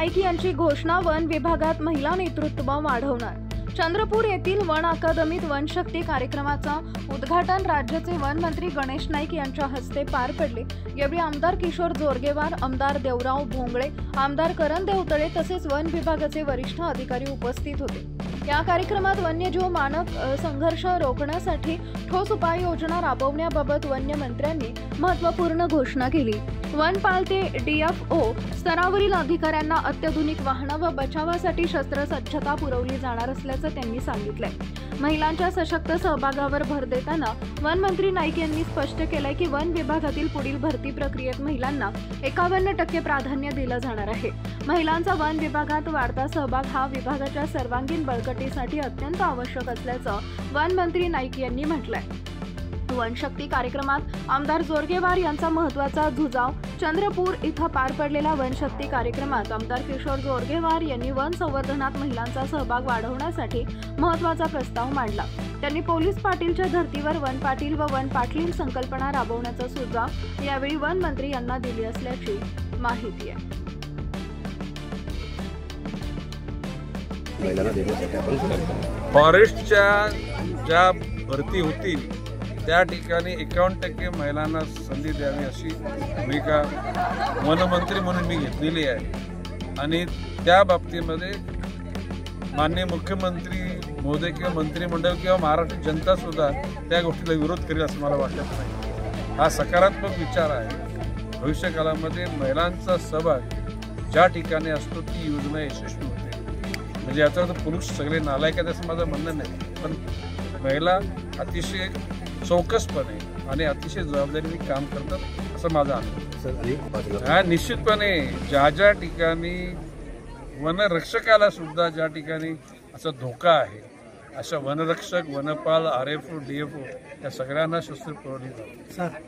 नाईक यांची घोषणा, वन विभागात महिला नेतृत्व वाढवणार। चंद्रपूर येथील वन अकादमीत वनशक्ती कार्यक्रमाचा उद्घाटन राज्याचे वन मंत्री गणेश नाईक यांच्या हस्ते पार पडले। यावेळी आमदार किशोर जोरगेवार, आमदार देवराव भोंगळे, आमदार करण देवतळे तसेच वन विभागाचे वरिष्ठ अधिकारी उपस्थित होते। या कार्यक्रमात वन्यजीव मानक संघर्ष रोखण्यासाठी ठोस उपाययोजना राबवण्याबाबत वन्य मंत्र्यांनी महत्त्वपूर्ण घोषणा केली। वनपाल ते DFO स्तरावरील अधिकाऱ्यांना अत्याधुनिक वाहनं व बचावासाठी शस्त्रसज्जता पुरवली जाणार असल्याचं त्यांनी सांगितलंय। महिलांच्या सशक्त सहभागावर भर देताना वन मंत्री नाईक यांनी स्पष्ट केलंय की वन विभागातील पुढील भरती प्रक्रियेत महिलांना 51% प्राधान्य दिलं जाणार आहे। महिलांचा वन विभागात वाढता सहभाग हा विभागाच्या सर्वांगीण बळकटीसाठी अत्यंत आवश्यक असल्याचं वन मंत्री नाईक यांनी म्हटलंय। वनशक्ती कार्यक्रमात आमदार जोरगेवार यांचा महत्त्वाचा झुजाव। चंद्रपूर इथं पार पडलेल्या वनशक्ती कार्यक्रमात आमदार किशोर जोरगेवार यांनी वन संवर्धनात महिलांचा सहभाग वाढवण्यासाठी महत्त्वाचा प्रस्ताव मांडला। त्यांनी पोलीस पाटीलच्या धर्तीवर वन पाटील व वन पाटलीन संकल्पना राबवण्याचा सुझाव यावेळी वन मंत्री यांना दिली असल्याची माहिती आहे। फॉरेस्टच्या ज्या भरती होतील त्या ठिकाणी 51% महिलांना संधी द्यावी अशी भूमिका वनमंत्री म्हणून मी घेतलेली आहे आणि त्या बाबतीमध्ये माननीय मुख्यमंत्री महोदय किंवा मंत्रिमंडळ किंवा महाराष्ट्र जनता सुद्धा त्या गोष्टीला विरोध करेल असं मला वाटत नाही। हा सकारात्मक विचार आहे। भविष्यकाळामध्ये महिलांचा सहभाग ज्या ठिकाणी असतो ती योजना यशस्वी होते। म्हणजे याचा अर्थ पुरुष सगळे नालायक आहेत असं माझं म्हणणं नाही, पण महिला अतिशय चौकसपणे आणि अतिशय जबाबदारीने काम करतात असं माझा अनुभव आहे। निश्चितपणे ज्या ठिकाणी वनरक्षकाला सुद्धा ज्या ठिकाणी असा धोका आहे अशा वनरक्षक, वनपाल, RFO, DFO या सगळ्यांना शस्त्र पुरवली जातात।